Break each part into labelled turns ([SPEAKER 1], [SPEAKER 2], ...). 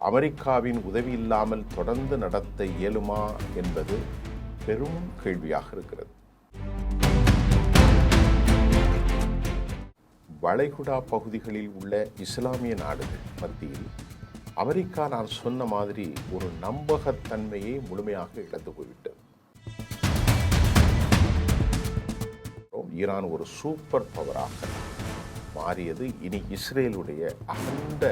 [SPEAKER 1] அமெரிக்காவின் உதவி இல்லாமல் தொடர்ந்து நடத்த இயலுமா என்பது பெரும் கேள்வியாக இருக்கிறது. வளைகுடா பகுதிகளில் உள்ள இஸ்லாமிய நாடுகள் மத்தியில் அமெரிக்கா நான் சொன்ன மாதிரி ஒரு நம்பகத்தன்மையை முழுமையாக இழந்து போய்விட்டது. ஈரான் ஒரு சூப்பர் பவராக மாறியது. இனி இஸ்ரேலுடைய அகண்ட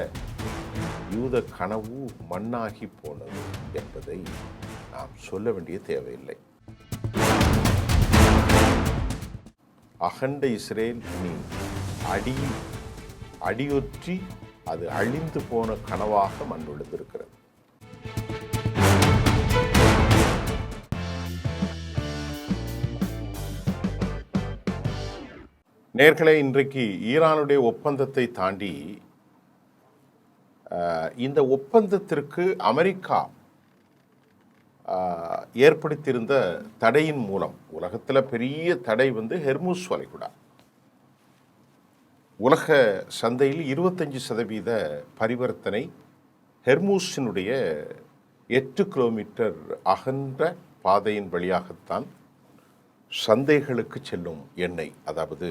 [SPEAKER 1] யூத கனவு மண்ணாகி போனது என்பதை நாம் சொல்ல வேண்டிய தேவையில்லை. அகண்ட இஸ்ரேல் இனி அடியொற்றி அது அழிந்து போன கனவாக மண்ணுழுந்திருக்கிறது. நேர்களே, இன்றைக்கு ஈரானுடைய ஒப்பந்தத்தை தாண்டி இந்த ஒப்பந்தத்திற்கு அமெரிக்கா ஏற்படுத்தியிருந்த தடையின் மூலம் உலகத்தில் பெரிய தடை ஹெர்முஸ் வளைகுடா. உலக சந்தையில் 25% பரிவர்த்தனை ஹெர்முஸினுடைய 8 கிலோமீட்டர் அகன்ற பாதையின் வழியாகத்தான் சந்தைகளுக்கு செல்லும் எண்ணெய். அதாவது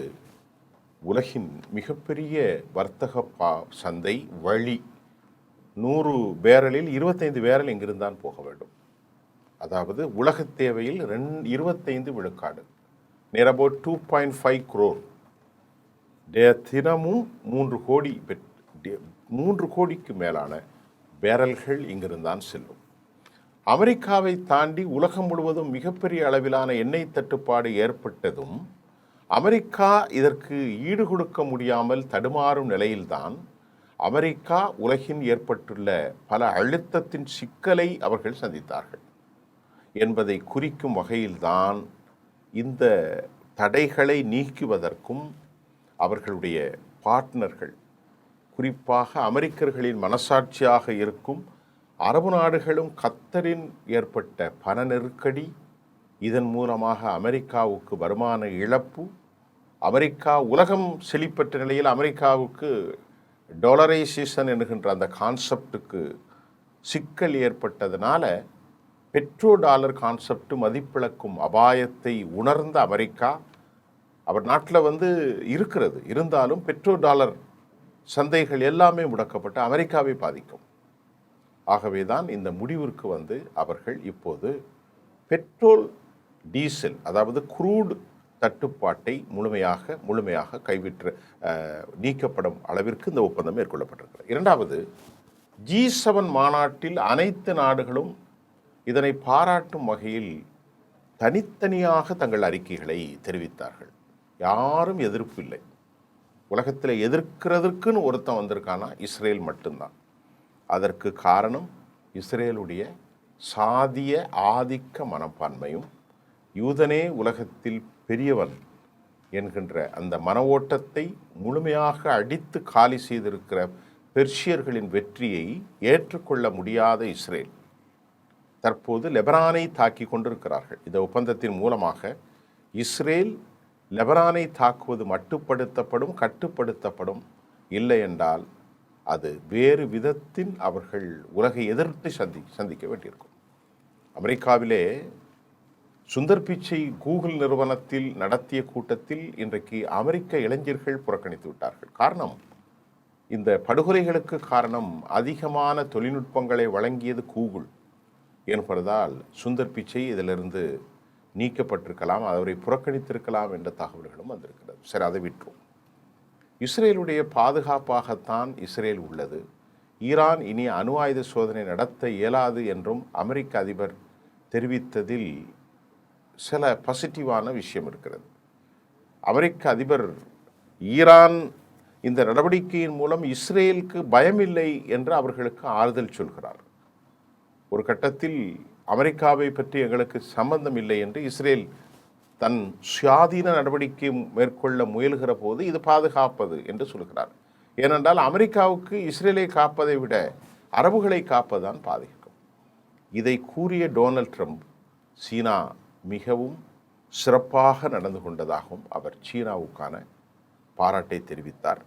[SPEAKER 1] உலகின் மிகப்பெரிய வர்த்தக சந்தை வழி 100 பேரலில் 25 பேரல் இங்கிருந்தான் போக வேண்டும். அதாவது உலக தேவையில் 25 விழுக்காடு, நியர் அபவுட் 2.5 crore. தினமும் 3 கோடிக்கு மேலான பேரல்கள் இங்கிருந்தான் செல்லும். அமெரிக்காவை தாண்டி உலகம் முழுவதும் மிகப்பெரிய அளவிலான எண்ணெய் தட்டுப்பாடு ஏற்பட்டதும் அமெரிக்கா இதற்கு ஈடு கொடுக்க முடியாமல் தடுமாறும் நிலையில்தான் அமெரிக்கா உலகின் ஏற்பட்டுள்ள பல அழுத்தத்தின் சிக்கலை அவர்கள் சந்தித்தார்கள் என்பதை குறிக்கும் வகையில்தான் இந்த தடைகளை நீக்குவதற்கும் அவர்களுடைய பார்ட்னர்கள், குறிப்பாக அமெரிக்கர்களின் மனசாட்சியாக இருக்கும் அரபு நாடுகளும் கத்தரின் ஏற்பட்ட பண நெருக்கடி, இதன் மூலமாக அமெரிக்காவுக்கு வருமான இழப்பு, அமெரிக்கா உலகம் செழிப்பற்ற நிலையில் அமெரிக்காவுக்கு டாலரைசேஷன் என்கின்ற அந்த கான்செப்டுக்கு சிக்கல் ஏற்பட்டதுனால பெட்ரோ டாலர் கான்செப்ட் மதிப்பிழக்கும் அபாயத்தை உணர்ந்த அமெரிக்கா, அவர் நாட்டில் இருக்கிறது, இருந்தாலும் பெட்ரோ டாலர் சந்தைகள் எல்லாமே முடக்கப்பட்டு அமெரிக்காவை பாதிக்கும். ஆகவே தான் இந்த முடிவிற்கு அவர்கள் இப்போது பெட்ரோல் டீசல், அதாவது குரூட் தட்டுப்பாட்டை முழுமையாக கைவிட்டு நீக்கப்படும் அளவிற்கு இந்த ஒப்பந்தம் மேற்கொள்ளப்பட்டிருக்கிறது. இரண்டாவது, G7 மாநாட்டில் அனைத்து நாடுகளும் இதனை பாராட்டும் வகையில் தனித்தனியாக தங்கள் அறிக்கைகளை தெரிவித்தார்கள். யாரும் எதிர்ப்பு இல்லை. உலகத்தில் எதிர்க்கிறதுக்குன்னு ஒருத்தன் வந்திருக்கானா இஸ்ரேல் மட்டும்தான். அதற்கு காரணம் இஸ்ரேலுடைய சாதிய ஆதிக்க மனப்பான்மையும் யூதனே உலகத்தில் பெரியவன் என்கின்ற அந்த மன ஓட்டத்தை முழுமையாக அடித்து காலி செய்திருக்கிற பெர்ஷியர்களின் வெற்றியை ஏற்றுக்கொள்ள முடியாத இஸ்ரேல் தற்போது லெபனானை தாக்கி கொண்டிருக்கிறார்கள். இந்த ஒப்பந்தத்தின் மூலமாக இஸ்ரேல் லெபனானை தாக்குவது மட்டுப்படுத்தப்படும், கட்டுப்படுத்தப்படும். இல்லை என்றால் அது வேறு விதத்தில் அவர்கள் உலகை எதிர்த்து சந்திக்க வேண்டியிருக்கும். அமெரிக்காவிலே சுந்தர் பிச்சை கூகுள் நிறுவனத்தில் நடத்திய கூட்டத்தில் இன்றைக்கு அமெரிக்க இளைஞர்கள் புறக்கணித்து விட்டார்கள். காரணம், இந்த படுகொலைகளுக்கு காரணம் அதிகமான தொழில்நுட்பங்களை வழங்கியது கூகுள் என்பதால் சுந்தர் பிச்சை இதிலிருந்து நீக்கப்பட்டிருக்கலாம், அவரை புறக்கணித்திருக்கலாம் என்ற தகவல்களும் வந்திருக்கிறது. சரி, அதை விட்டுரும். இஸ்ரேலுடைய பாதுகாப்பாகத்தான் இஸ்ரேல் உள்ளது. ஈரான் இனி அணு ஆயுத சோதனை நடத்த இயலாது என்றும் அமெரிக்க அதிபர் தெரிவித்ததில் சில பாசிட்டிவான விஷயம் இருக்கிறது. அமெரிக்க அதிபர் ஈரான் இந்த நடவடிக்கையின் மூலம் இஸ்ரேலுக்கு பயமில்லை என்று அவர்களுக்கு ஆறுதல் சொல்கிறார். ஒரு கட்டத்தில் அமெரிக்காவை பற்றி எங்களுக்கு சம்பந்தம் இல்லை என்று இஸ்ரேல் தன் சுயாதீன நடவடிக்கை மேற்கொள்ள முயல்கிற போது இது பாதுகாப்பது என்று சொல்கிறார். ஏனென்றால் அமெரிக்காவுக்கு இஸ்ரேலை காப்பதை விட அரபுகளை காப்பதுதான் பாதுகாக்கும். இதை கூறிய டொனால்ட் ட்ரம்ப் சீனா மிகவும் சிறப்பாக நடந்து கொண்டதாகவும் அவர் சீனாவுக்கான பாராட்டை தெரிவித்தார்.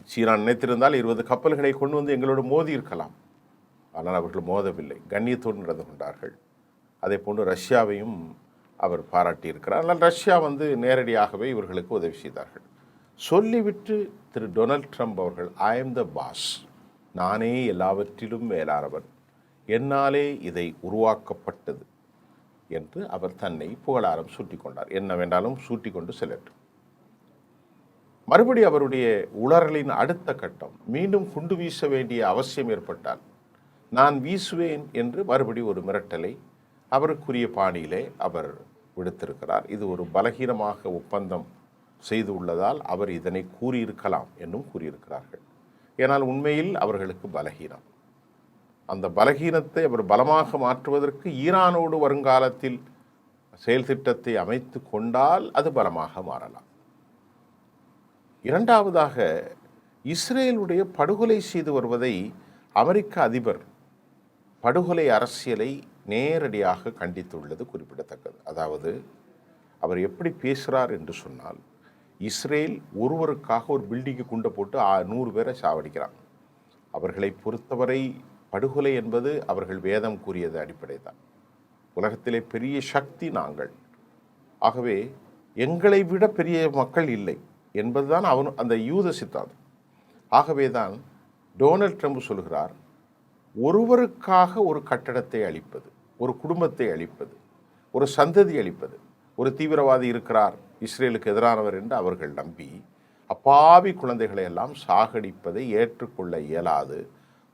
[SPEAKER 1] சீனா நினைத்திருந்தால் 20 கப்பல்களை கொண்டு வந்து எங்களோடு மோதி இருக்கலாம். ஆனால் அவர்கள் மோதவில்லை, கண்ணியத்தோடு நடந்து கொண்டார்கள். அதே போன்று ரஷ்யாவையும் அவர் பாராட்டியிருக்கிறார். ஆனால் ரஷ்யா நேரடியாகவே இவர்களுக்கு உதவி செய்தார்கள். சொல்லிவிட்டு திரு டொனால்ட் ட்ரம்ப் அவர்கள், ஐ எம் த பாஸ், நானே எல்லாவற்றிலும் மேலானவன், என்னாலே இதை உருவாக்கப்பட்டது என்று அவர் தன்னை புகழாரம் சூட்டிக் கொண்டார். என்ன வேண்டாலும் சூட்டிக் கொண்டு செல்லட்டும். மறுபடி அவருடைய உளறலின் அடுத்த கட்டம், மீண்டும் குண்டு வீச வேண்டிய அவசியம் ஏற்பட்டால் நான் வீசுவேன் என்று மறுபடி ஒரு மிரட்டலை அவருக்குரிய பாணியிலே அவர் விடுத்திருக்கிறார். இது ஒரு பலகீனமாக ஒப்பந்தம் செய்து உள்ளதால் அவர் இதனை கூறியிருக்கலாம் என்றும் கூறியிருக்கிறார்கள். ஏனால் உண்மையில் அவர்களுக்கு பலகீனம். அந்த பலகீனத்தை அவர் பலமாக மாற்றுவதற்கு ஈரானோடு வருங்காலத்தில் செயல் திட்டத்தை அமைத்து கொண்டால் அது பலமாக மாறலாம். இரண்டாவதாக, இஸ்ரேலுடைய படுகொலை செய்து வருவதை அமெரிக்க அதிபர் படுகொலை அரசியலை நேரடியாக கண்டித்துள்ளது குறிப்பிடத்தக்கது. அதாவது அவர் எப்படி பேசுகிறார் என்று சொன்னால், இஸ்ரேல் ஒருவருக்காக ஒரு பில்டிங்கு குண்டை போட்டு 100 பேரை சாவடிக்கிறான். அவர்களை பொறுத்தவரை படுகொலை என்பது அவர்கள் வேதம் கூறியது அடிப்படை தான். உலகத்திலே பெரிய சக்தி நாங்கள், ஆகவே எங்களை விட பெரிய மக்கள் இல்லை என்பதுதான் அந்த யூத சித்தாந்தம். ஆகவே தான் டொனால்ட் ட்ரம்ப் சொல்கிறார், ஒருவருக்காக ஒரு கட்டடத்தை அழிப்பது, ஒரு குடும்பத்தை அழிப்பது, ஒரு சந்ததி அழிப்பது, ஒரு தீவிரவாதி இருக்கிறார் இஸ்ரேலுக்கு எதிரானவர் என்று அவர்கள் நம்பி அப்பாவி குழந்தைகளை எல்லாம் சாகடிப்பதை ஏற்றுக்கொள்ள இயலாது.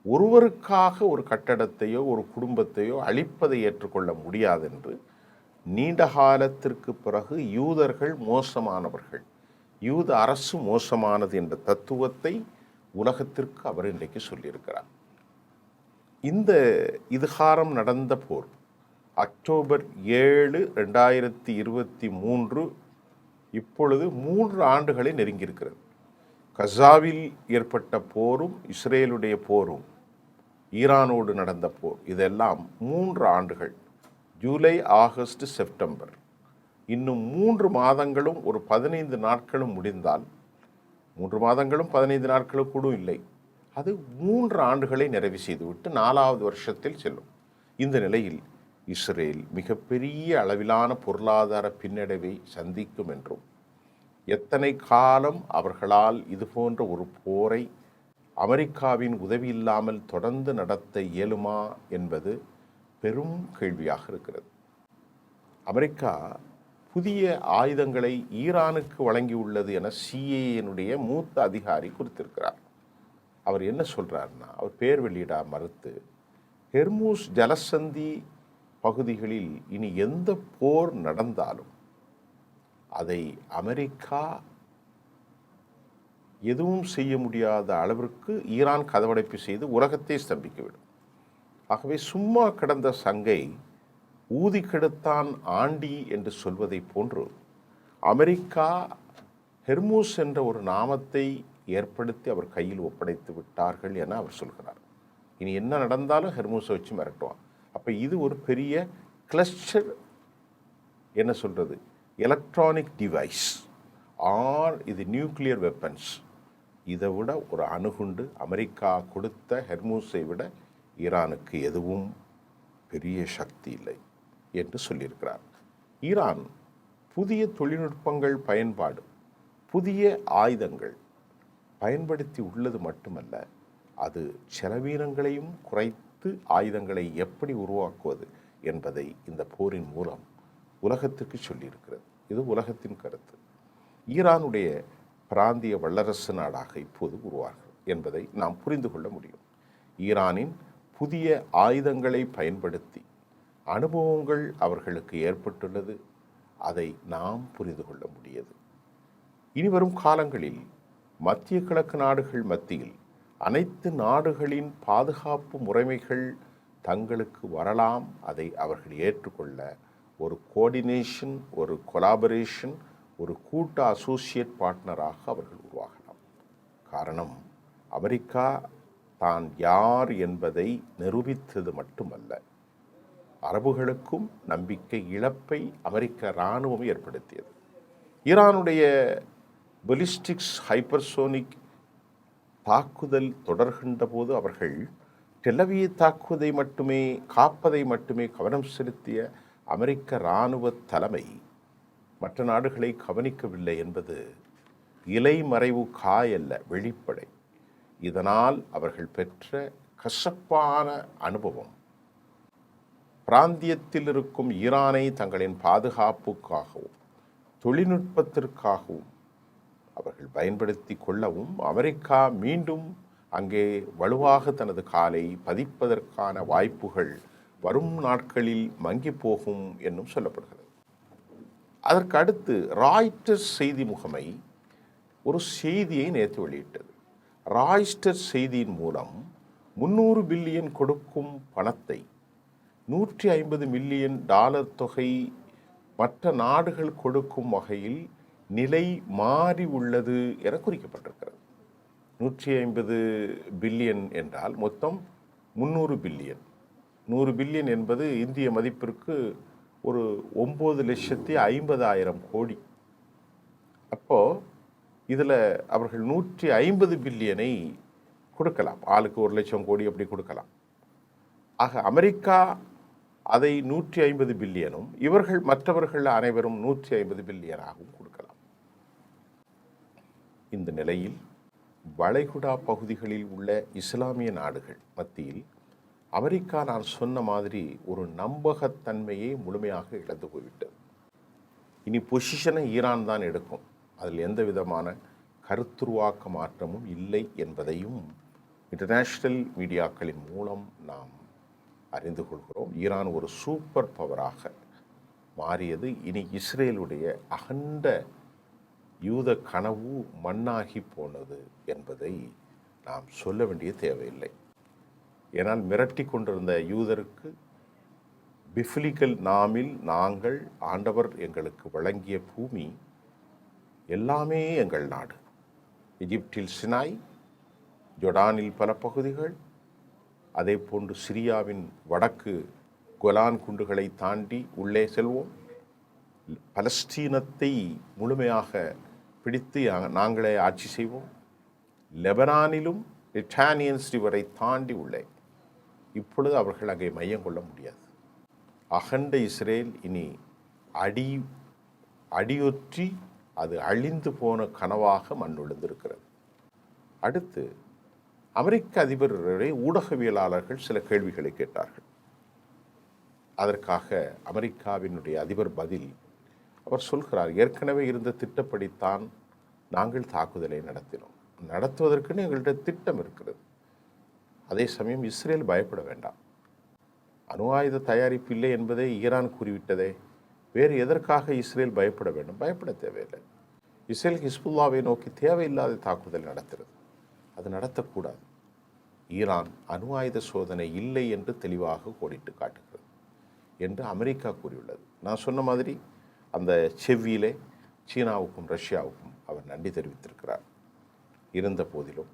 [SPEAKER 1] ஒருவருக்காக ஒரு கட்டடத்தையோ ஒரு குடும்பத்தையோ அழிப்பதை ஏற்றுக்கொள்ள முடியாது என்று நீண்ட காலத்திற்கு பிறகு யூதர்கள் மோசமானவர்கள், யூத அரசு மோசமானது என்ற தத்துவத்தை உலகத்திற்கு அவர் இன்றைக்கு சொல்லியிருக்கிறார். இந்த இதுகாரம் நடந்த போர் அக்டோபர் 7, 2023 இப்பொழுது 3 ஆண்டுகளை நெருங்கியிருக்கிறது. கசாவில் ஏற்பட்ட போரும் இஸ்ரேலுடைய போரும் ஈரானோடு நடந்த போர் இதெல்லாம் 3 ஆண்டுகள். ஜூலை, ஆகஸ்ட், செப்டம்பர், இன்னும் 3 மாதங்களும் ஒரு 15 நாட்களும் முடிந்தால், 3 மாதங்களும் 15 நாட்களும் கூட இல்லை, அது 3 ஆண்டுகளை நிறைவு செய்துவிட்டு 4வது வருஷத்தில் செல்லும். இந்த நிலையில் இஸ்ரேல் மிகப்பெரிய அளவிலான பொருளாதார பின்னடைவை சந்திக்கும் என்றும், எத்தனை காலம் அவர்களால் இதுபோன்ற ஒரு போரை அமெரிக்காவின் உதவி இல்லாமல் தொடர்ந்து நடத்த இயலுமா என்பது பெரும் கேள்வியாக இருக்கிறது. அமெரிக்கா புதிய ஆயுதங்களை ஈரானுக்கு வழங்கியுள்ளது என சிஏஏனுடைய மூத்த அதிகாரி குறித்திருக்கிறார். அவர் என்ன சொல்கிறார்னா, அவர் பேர் வெளியிட மறுத்து, ஹெர்மூஸ் ஜலசந்தி பகுதிகளில் இனி எந்த போர் நடந்தாலும் அதை அமெரிக்கா எதுவும் செய்ய முடியாத அளவிற்கு ஈரான் கதவடைப்பு செய்து உலகத்தை ஸ்தம்பிக்கிவிடும். ஆகவே சும்மா கிடந்த சங்கை ஊதி கெடுத்தான் ஆண்டி என்று சொல்வதை போன்று அமெரிக்கா ஹெர்மூஸ் என்ற ஒரு நாமத்தை ஏற்படுத்தி அவர் கையில் ஒப்படைத்து விட்டார்கள் என அவர் சொல்கிறார். இனி என்ன நடந்தாலும் ஹெர்மூஸை வச்சு மிரட்டுவான். அப்போ இது ஒரு பெரிய கிளஸ்டர், என்ன சொல்கிறது, எலக்ட்ரானிக் டிவைஸ் ஆர் இது நியூக்ளியர் வெப்பன்ஸ். இதை விட ஒரு அணுகுண்டு அமெரிக்கா கொடுத்த ஹெர்மூஸை விட ஈரானுக்கு எதுவும் பெரிய சக்தி இல்லை என்று சொல்லியிருக்கிறார். ஈரான் புதிய தொழில்நுட்பங்கள் பயன்பாடு, புதிய ஆயுதங்கள் பயன்படுத்தி உள்ளது மட்டுமல்ல, அது செலவீனங்களையும் குறைத்து ஆயுதங்களை எப்படி உருவாக்குவது என்பதை இந்த போரின் மூலம் உலகத்திற்கு சொல்லியிருக்கிறது. இது உலகத்தின் கருத்து. ஈரானுடைய பிராந்திய வல்லரசு நாடாக இப்போது உருவாகிறது என்பதை நாம் புரிந்து கொள்ள முடியும். ஈரானின் புதிய ஆயுதங்களை பயன்படுத்தி அனுபவங்கள் அவர்களுக்கு ஏற்பட்டுள்ளது. அதை நாம் புரிந்து கொள்ள முடியாது. இனிவரும் காலங்களில் மத்திய கிழக்கு நாடுகள் மத்தியில் அனைத்து நாடுகளின் பாதுகாப்பு முறைமைகள் தங்களுக்கு வரலாம். அதை அவர்கள் ஏற்றுக்கொள்ள ஒரு கோஆர்டினேஷன், ஒரு கொலாபரேஷன், ஒரு கூட்ட அசோசியேட் பார்ட்னராக அவர்கள் உருவாகலாம். காரணம், அமெரிக்கா தான் யார் என்பதை நிரூபித்தது மட்டுமல்ல, அரபுகளுக்கும் நம்பிக்கை இழப்பை அமெரிக்க இராணுவம் ஏற்படுத்தியது. ஈரானுடைய பெலிஸ்டிக்ஸ் ஹைப்பர்சோனிக் தாக்குதல் தொடர்கின்ற போது அவர்கள் டெலவியை தாக்குவதை மட்டுமே காப்பதை மட்டுமே கவனம் செலுத்திய அமெரிக்க இராணுவ தலைமை மற்ற நாடுகளை கவனிக்கவில்லை என்பது இலைமறைவு காயல்ல, வெளிப்படை. இதனால் அவர்கள் பெற்ற கசப்பான அனுபவம் பிராந்தியத்தில் இருக்கும் ஈரானை தங்களின் பாதுகாப்புக்காகவும் தொழில்நுட்பத்திற்காகவும் அவர்கள் பயன்படுத்தி கொள்ளவும் அமெரிக்கா மீண்டும் அங்கே வலுவாக தனது காலை பதிப்பதற்கான வாய்ப்புகள் வரும் நாட்களில் மங்கி போகும் என்னும் சொல்லப்படுகிறது. அதற்கு அடுத்து ராய்ட்டர்ஸ் செய்தி முகமை ஒரு செய்தியை நேற்று வெளியிட்டது. ராய்ட்டர்ஸ் செய்தியின் மூலம் 300 பில்லியன் கொடுக்கும் பணத்தை 150 மில்லியன் டாலர் தொகை மற்ற நாடுகள் கொடுக்கும் வகையில் நிலை மாறி உள்ளது என குறிக்கப்பட்டிருக்கிறது. 150 பில்லியன் என்றால் மொத்தம் 300 பில்லியன். 100 பில்லியன் என்பது இந்திய மதிப்பிற்கு ஒரு 9,50,000 கோடி. அப்போது இதில் அவர்கள் 150 பில்லியனை கொடுக்கலாம், ஆளுக்கு 1,00,000 கோடி அப்படி கொடுக்கலாம். ஆக அமெரிக்கா அதை 150 பில்லியனும் இவர்கள் மற்றவர்கள் அனைவரும் 150 பில்லியனாகவும் கொடுக்கலாம். இந்த நிலையில் வளைகுடா பகுதிகளில் உள்ள இஸ்லாமிய நாடுகள் மத்தியில் அமெரிக்கா நான் சொன்ன மாதிரி ஒரு நம்பகத்தன்மையை முழுமையாக இழந்து போய்விட்டது. இனி பொசிஷனை ஈரான் தான் எடுக்கும், அதில் எந்த விதமான கருத்துருவாக்க மாற்றமும் இல்லை என்பதையும் இன்டர்நேஷ்னல் மீடியாக்களின் மூலம் நாம் அறிந்து கொள்கிறோம். ஈரான் ஒரு சூப்பர் பவராக மாறியது இனி இஸ்ரேலுடைய அகண்ட யூத கனவு மண்ணாகி போனது என்பதை நாம் சொல்ல வேண்டிய தேவையில்லை. ஏனால் மிரட்டி கொண்டிருந்த யூதருக்கு பிஃபிலிக்கல் நாமில் நாங்கள் ஆண்டவர் எங்களுக்கு வழங்கிய பூமி எல்லாமே எங்கள் நாடு. எகிப்தில் சினாய், ஜொர்டானில் பல பகுதிகள், அதே போன்று சிரியாவின் வடக்கு கோலான் குண்டுகளை தாண்டி உள்ளே செல்வோம். பலஸ்தீனத்தை முழுமையாக பிடித்து நாங்களே ஆட்சி செய்வோம். லெபனானிலும் லிட்டானியன்ஸ் ரிவரை தாண்டி உள்ளே. இப்பொழுது அவர்கள் அங்கே மையம் கொள்ள முடியாது. அகண்ட இஸ்ரேல் இனி அடியொற்றி அது அழிந்து போன கனவாக மண்ணுழுந்திருக்கிறது. அடுத்து அமெரிக்க அதிபரை ஊடகவியலாளர்கள் சில கேள்விகளை கேட்டார்கள். அதற்காக அமெரிக்காவினுடைய அதிபர் பதில் அவர் சொல்கிறார், ஏற்கனவே இருந்த திட்டப்படித்தான் நாங்கள் தாக்குதலை நடத்தினோம், நடத்துவதற்குன்னு எங்கள்கிட்ட திட்டம் இருக்கிறது. அதே சமயம் இஸ்ரேல் பயப்பட வேண்டாம், அணு ஆயுத தயாரிப்பு இல்லை என்பதை ஈரான் கூறிவிட்டதே, வேறு எதற்காக இஸ்ரேல் பயப்பட வேண்டும்? பயப்பட தேவையில்லை. இஸ்ரேல் ஹிஸ்புல்லாவை நோக்கி தேவையில்லாத தாக்குதல் நடத்துகிறது, அது நடத்தக்கூடாது. ஈரான் அணு ஆயுத சோதனை இல்லை என்று தெளிவாக கோடிட்டு காட்டுகிறது என்று அமெரிக்கா கூறியுள்ளது. நான் சொன்ன மாதிரி அந்த செவ்வியிலே சீனாவுக்கும் ரஷ்யாவுக்கும் அவர் நன்றி தெரிவித்திருக்கிறார். இருந்த போதிலும்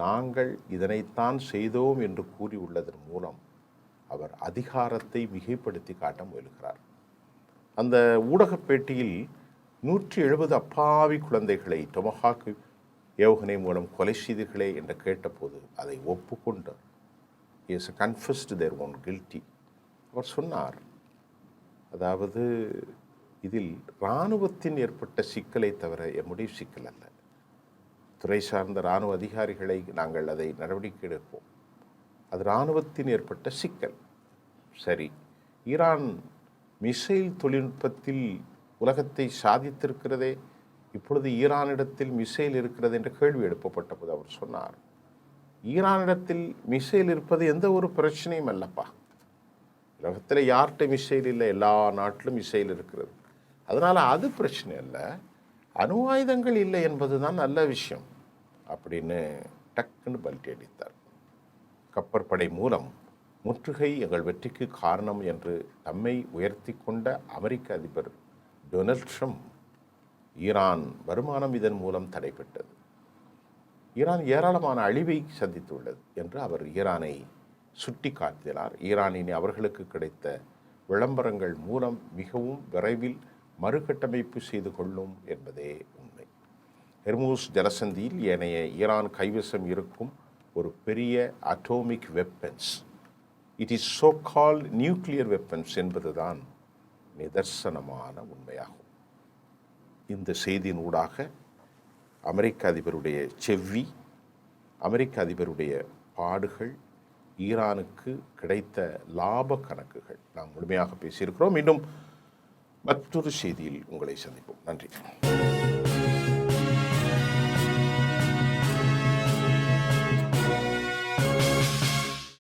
[SPEAKER 1] நாங்கள் இதனைத்தான் செய்தோம் என்று கூறியுள்ளதன் மூலம் அவர் அதிகாரத்தை மிகைப்படுத்தி காட்ட முயல்கிறார். அந்த ஊடக பேட்டியில் 170 அப்பாவி குழந்தைகளை டொமஹாக் ஏவுகணை மூலம் கொலை செய்தீர்களே என்று கேட்டபோது அதை ஒப்புக்கொண்டார். He has confessed their own guilty. அவர் சொன்னார், அதாவது இதில் இராணுவத்தின் ஏற்பட்ட சிக்கலை தவிர எம்முடைய சிக்கல் அல்ல. துறை சார்ந்த இராணுவ அதிகாரிகளை நாங்கள் அதை நடவடிக்கை எடுப்போம், அது இராணுவத்தின் ஏற்பட்ட சிக்கல். சரி, ஈரான் மிசைல் தொழில்நுட்பத்தில் உலகத்தை சாதித்திருக்கிறதே, இப்பொழுது ஈரானிடத்தில் மிசைல் இருக்கிறது என்ற கேள்வி எழுப்பப்பட்ட போது அவர் சொன்னார், ஈரானிடத்தில் மிசைல் இருப்பது எந்த ஒரு பிரச்சனையும் அல்லப்பா, உலகத்தில் யார்கிட்ட மிசைல் இல்லை, எல்லா நாட்டிலும் மிசைல் இருக்கிறது, அதனால் அது பிரச்சனை இல்லை, அணு ஆயுதங்கள் இல்லை என்பது தான் நல்ல விஷயம் அப்படின்னு டக்குன்னு பல்டி அடித்தார். கப்பற்படை மூலம் முற்றுகை எங்கள் வெற்றிக்கு காரணம் என்று தம்மை உயர்த்தி கொண்ட அமெரிக்க அதிபர் டொனால்ட் ட்ரம்ப், ஈரான் வருமானம் இதன் மூலம் தடைப்பட்டது, ஈரான் ஏராளமான அழிவை சந்தித்துள்ளது என்று அவர் ஈரானை சுட்டி காட்டினார். ஈரானின் அவர்களுக்கு கிடைத்த விளம்பரங்கள் மூலம் மிகவும் விரைவில் மறுகட்டமைப்பு செய்து கொள்ளும் என்பதே உண்மை. ஹெர்மூஸ் ஜலசந்தியில் ஏனைய ஈரான் கைவசம் இருக்கும் ஒரு பெரிய atomic weapons, it is so called nuclear weapons என்பதுதான் நிதர்சனமான உண்மையாகும். இந்த செய்தியின் ஊடாக அமெரிக்க அதிபருடைய செவ்வி, அமெரிக்க அதிபருடைய பாடுகள், ஈரானுக்கு கிடைத்த லாப கணக்குகள் நாம் முழுமையாக பேசியிருக்கிறோம். மீண்டும் மற்றொரு செய்தியில் உங்களை சந்திப்போம். நன்றி.